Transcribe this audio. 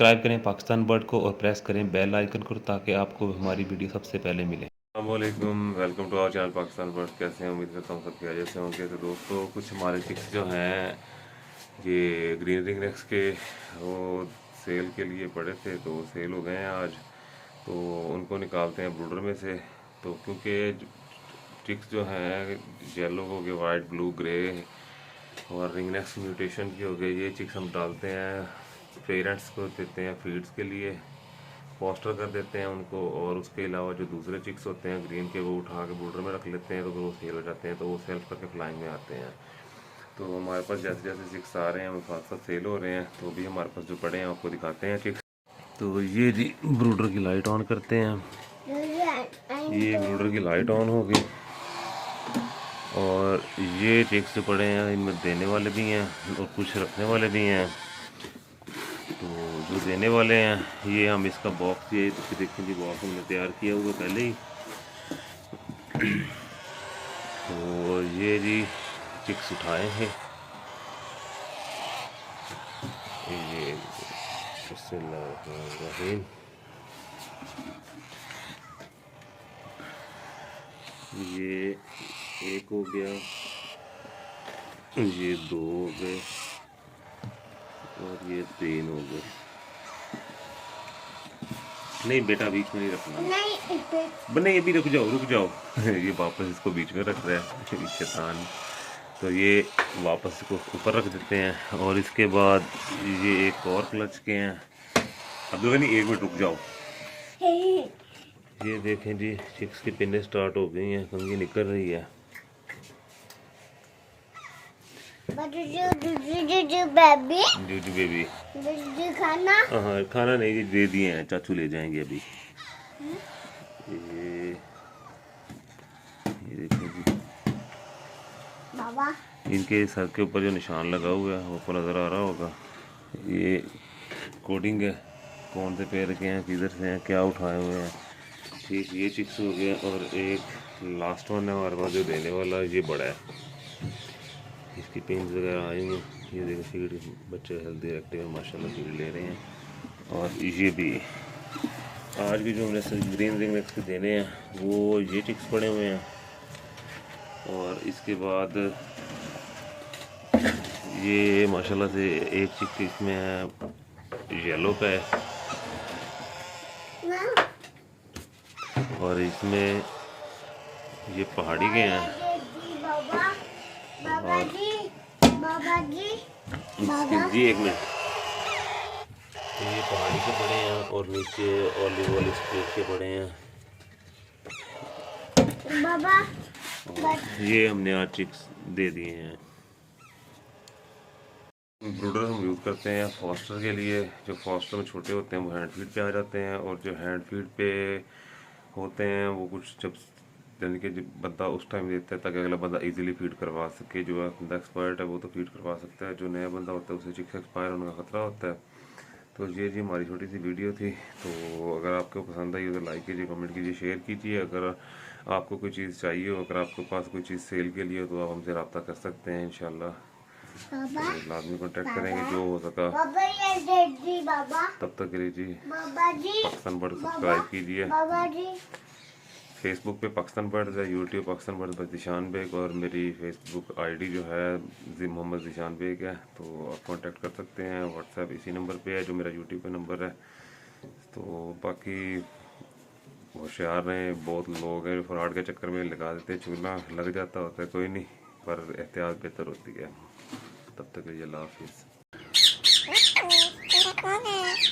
Subscribe करें Pakistan bird को और प्रेस करें बेल आइकन को ताकि आपको हमारी वीडियो सबसे पहले मिले। अस्सलामुअलैकुम, welcome to our channel Pakistan bird. कैसे हैं? उम्मीद करता हूँ सब खैरियत से होंगे। तो दोस्तों, कुछ हमारे चिक्स जो हैं ये ग्रीन रिंग नेक्स के वो सेल के लिए पड़े थे, तो सेल हो गए हैं आज। तो उनको निकालते हैं ब्रूडर में से। तो क्योंकि चिक्स जो हैं येलो हो गए, वाइट, ब्लू, ग्रे और रिंग नेक्स म्यूटेशन की हो गई, ये चिक्स हम डालते हैं पेरेंट्स को देते हैं फीड्स के लिए, फोस्टर कर देते हैं उनको। और उसके अलावा जो दूसरे चिक्स होते हैं ग्रीन के, वो उठा के ब्रूडर में रख लेते हैं, तो फिर वो सेल हो जाते हैं, तो वो सेल्फ करके फ्लाइंग में आते हैं। तो हमारे पास जैसे जैसे चिक्स आ रहे हैं वो साथ साथ सेल हो रहे हैं। तो भी हमारे पास जो पड़े हैं आपको दिखाते हैं चिक्स। तो ये जी ब्रूडर की लाइट ऑन करते हैं। ये ब्रूडर की लाइट ऑन हो गई और ये चिक्स जो पड़े हैं इनमें देने वाले भी हैं और कुछ रखने वाले भी हैं। तो जो देने वाले हैं ये हम इसका बॉक्स, ये देखें जी बॉक्स हमने तैयार किया हुआ पहले ही। तो ये जी चिक्स उठाए हैं, ये बिस्मिल्लाहिर्रहमानिर्रहीम। ये एक हो गया, ये दो हो गए और ये तीन हो गए। नहीं बेटा बीच में नहीं रखना, नहीं अभी रुक जाओ ये वापस इसको बीच में रख रहा है शैतान। तो ये वापस इसको ऊपर रख देते हैं और इसके बाद ये एक और क्लच के हैं। अब नहीं, एक मिनट रुक जाओ। ये देखें जी चिक्स की पिने स्टार्ट हो गई हैं, कंघी निकल रही है। बेबी खाना? हाँ खाना नहीं जी, दे दिए हैं, चाचू ले जाएंगे अभी। ये देखें जी बाबा, इनके सर के ऊपर जो निशान लगा हुआ है वो आपको नज़र आ रहा होगा। ये कोडिंग है, कौन से पेड़ के हैं, किधर से हैं, क्या उठाए हुए हैं। ठीक, ये चिक्स हो गया और एक लास्ट वन है हमारे पास जो देने वाला, ये बड़ा है, इसकी पिंस वगैरह आई हुई। ये देखो फीड, बच्चे हेल्दी एक्टिव माशाल्लाह फीड ले रहे हैं। और ये भी आज भी जो हमने ग्रीन रिंग नेक्स के देने हैं वो ये चिक्स पड़े हुए हैं। और इसके बाद ये माशाल्लाह से एक चिक इसमें है येलो का है और इसमें ये पहाड़ी के हैं। जी एक मिनट, ये पहाड़ी के पड़े हैं और नीचे ऑलिव ऑलिव स्प्रेड के पड़े हैं। ये हमने आज चिक्स दे दिए हैं। ब्रूडर हम यूज़ करते हैं फॉस्टर के लिए। जो फॉस्टर में छोटे होते हैं वो हैंड फीड पे आ जाते हैं, और जो हैंड फीड पे होते हैं वो कुछ जब यानी कि जब बंदा उस टाइम देता है ताकि अगला बंदा इजीली फीड करवा सके। जो बंदा एक्सपर्ट है वो तो फीड करवा सकता है, जो नया बंदा होता है उसे चिक्स एक्सपायर होने का ख़तरा होता है। तो ये जी हमारी छोटी सी वीडियो थी। तो अगर आपको पसंद आई तो लाइक कीजिए, कमेंट कीजिए, शेयर कीजिए। अगर आपको कोई चीज़ चाहिए हो, अगर आपके पास कोई चीज़ सेल के लिए हो तो आप हमसे रब्ता कर सकते हैं इंशाल्लाह। तो लाजमी कॉन्टेक्ट करेंगे जो हो सका। तब तक के लिए जी पाकिस्तान बर्ड सब्सक्राइब कीजिए। फेसबुक पे पाकिस्तान बर्ड है, YouTube Pakistan bird by Zeeshan Baig, और मेरी फेसबुक आईडी जो है मोहम्मद ज़ीशान बेग है। तो आप कांटेक्ट कर सकते हैं। व्हाट्सएप इसी नंबर पे है जो मेरा यूट्यूब पे नंबर है। तो बाकी होशियार रहें, बहुत लोग हैं फ्रॉड के चक्कर में लगा देते हैं, चूना लग जाता होता है, कोई नहीं, पर एहतियात बेहतर होती है। तब तक के लिए अल्लाह हाफिज़।